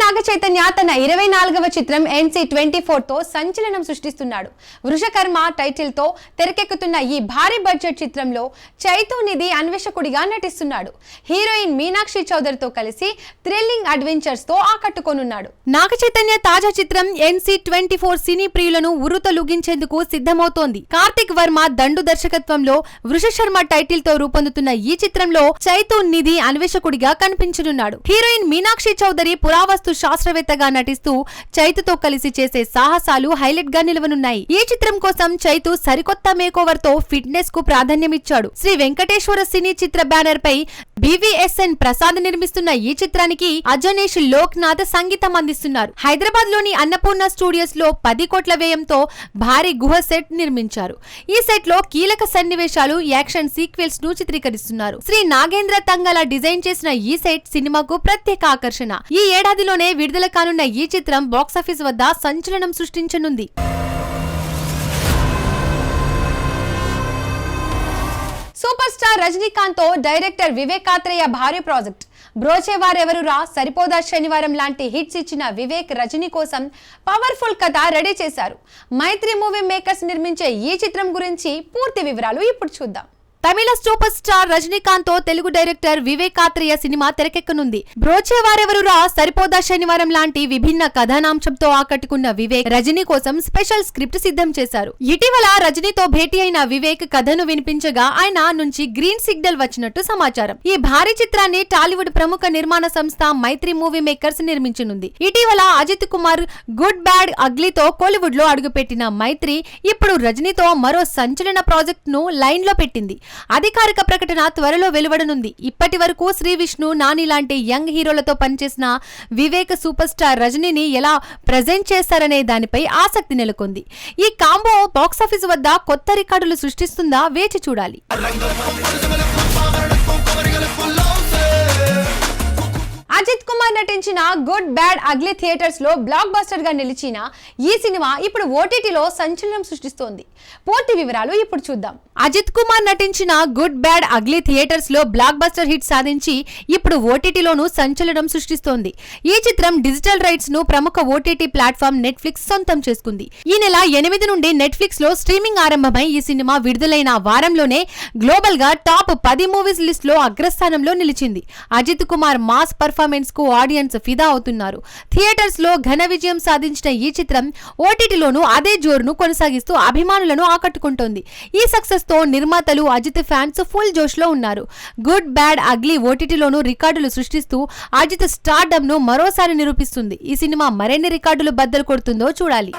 నాగ చైతన్య తన 24వ చిత్రం NC24 తో సంచలనం సృష్టిస్తున్నాడు. వృషకర్మ టైటిల్ తో తెరకెక్కుతున్న ఈ భారీ బడ్జెట్ చిత్రంలో చైతూ నిధి అన్వేషకుడిగా నటిస్తున్నాడు. హీరోయిన్ మీనాక్షి చౌదరితో కలిసి థ్రిల్లింగ్ అడ్వెంచర్స్ తో ఆకట్టుకోనున్నాడు. నాగ చైతన్య తాజా చిత్రం NC24 సినీ ప్రియులను ఉర్రూతలూగించేందుకు సిద్ధమవుతోంది. కార్తిక్ వర్మ దండు దర్శకత్వంలో వృషశర్మ టైటిల్ తో రూపొందుతున్న ఈ చిత్రంలో చైతూ నిధి అన్వేషకుడిగా కనిపించనున్నాడు. హీరోయిన్ మీనాక్షి చౌదరి పురావస్తు శాస్త్రవేత్తగా నటిస్తూ చైతుతో కలిసి చేసే సాహసాలు హైలైట్ గా నిలవనున్నాయి. ఈ చిత్రం కోసం చైతు సరికొత్త మేకోవర్ తో ఫిట్నెస్ కు ప్రాధాన్యమిచ్చాడు. శ్రీ వెంకటేశ్వర సినీ చిత్ర బ్యానర్ పై BVSN ప్రసాద్ నిర్మిస్తున్న ఈ చిత్రానికి అజనీష్ లోక్నాథ్ సంగీతం అందిస్తున్నారు. హైదరాబాద్ లోని అన్నపూర్ణ స్టూడియోస్ లో 10 కోట్ల వ్యయంతో భారీ గుహ సెట్ నిర్మించారు. ఈ సెట్ లో కీలక సన్నివేశాలు, యాక్షన్ సీక్వెల్స్ ను చిత్రీకరిస్తున్నారు. శ్రీ నాగేంద్ర తంగల డిజైన్ చేసిన ఈ సెట్ సినిమాకు ప్రత్యేక ఆకర్షణ. ఈ ఏడాదిలోనే విడుదల కానున్న ఈ చిత్రం బాక్సాఫీస్ వద్ద సంచలనం సృష్టించనుంది. సూపర్ స్టార్ రజనీకాంత్ తో డైరెక్టర్ వివేక్ ఆత్రేయ భారీ ప్రాజెక్ట్ బ్రోచేవారెవరురా, సరిపోదా శనివారం లాంటి హిట్స్ ఇచ్చిన వివేక్ రజనీ కోసం పవర్ఫుల్ కథ రెడీ చేశారు. మైత్రి మూవీ మేకర్స్ నిర్మించే ఈ చిత్రం గురించి పూర్తి వివరాలు ఇప్పుడు చూద్దాం. తమిళ సూపర్ స్టార్ రజనీకాంత్ తో తెలుగు డైరెక్టర్ వివేక్ ఆత్రేయ సినిమా తెరకెక్కనుంది. బ్రోచేవారెవరురా, సరిపోదా శనివారం లాంటి విభిన్న కథానాంశంతో ఆకట్టుకున్న వివేక్ రజనీ కోసం స్పెషల్ స్క్రిప్ట్ సిద్ధం చేశారు. ఇటీవల రజనీతో భేటీ అయిన వివేక్ కథను వినిపించగా ఆయన నుంచి గ్రీన్ సిగ్నల్ వచ్చినట్టు సమాచారం. ఈ భారీ చిత్రాన్ని టాలీవుడ్ ప్రముఖ నిర్మాణ సంస్థ మైత్రి మూవీ మేకర్స్ నిర్మించనుంది. ఇటీవల అజిత్ కుమార్ గుడ్ బ్యాడ్ అగ్లీతో కోలీవుడ్ లో అడుగుపెట్టిన మైత్రి ఇప్పుడు రజనీతో మరో సంచలన ప్రాజెక్ట్ ను లైన్ లో పెట్టింది. అధికారిక ప్రకటన త్వరలో వెలువడనుంది. ఇప్పటి వరకు శ్రీ విష్ణు, నాని లాంటి యంగ్ హీరోలతో పనిచేసిన వివేక్ సూపర్ స్టార్ రజనీని ఎలా ప్రెజెంట్ చేస్తారనే దానిపై ఆసక్తి నెలకొంది. ఈ కాంబో బాక్సాఫీస్ వద్ద కొత్త రికార్డులు సృష్టిస్తుందా వేచి చూడాలి. అజిత్ కుమార్ నటించిన గుడ్ బ్యాడ్ అగ్లీ థియేటర్స్ లో బ్లాక్ బస్టర్ గా నిలిచిన ఈ సినిమా ఇప్పుడు ఓటీటీలో సంచలనం సృష్టిస్తోంది. పూర్తి వివరాలు ఇప్పుడు చూద్దాం. అజిత్ కుమార్ నటించిన గుడ్ బ్యాడ్ అగ్లీ థియేటర్స్ లో బ్లాక్ బస్టర్ హిట్ సాధించి ఇప్పుడు ఓటీటీలోనూ సంచలనం సృష్టిస్తోంది. ఈ చిత్రం డిజిటల్ రైట్స్ ను ప్రముఖ ఓటీటీ ప్లాట్ఫామ్ నెట్ఫ్లిక్స్ సొంతం చేసుకుంది. ఈ నెల 8 నుండి నెట్ఫ్లిక్స్ లో స్ట్రీమింగ్ ఆరంభమై ఈ సినిమా విడుదలైన వారంలోనే గ్లోబల్ గా టాప్ 10 మూవీస్ లిస్ట్ లో అగ్రస్థానంలో నిలిచింది. అజిత్ కుమార్ మాస్ పర్ఫార్మెన్స్ కు ఆడియన్స్ ఫిదా అవుతున్నారు. థియేటర్స్ లో ఘన విజయం సాధించిన ఈ చిత్రం ఓటీటీలోనూ అదే జోరును కొనసాగిస్తూ అభిమానులను ఆకట్టుకుంటోంది. ఈ సక్సెస్ తో నిర్మాతలు, అజిత్ ఫ్యాన్స్ ఫుల్ జోష్ లో ఉన్నారు. గుడ్ బ్యాడ్ అగ్లీ ఓటీటీలోనూ రికార్డులు సృష్టిస్తూ అజిత్ స్టార్డమ్ ను మరోసారి నిరూపిస్తుంది. ఈ సినిమా మరిన్ని రికార్డులు బద్దలు కొడుతుందో చూడాలి.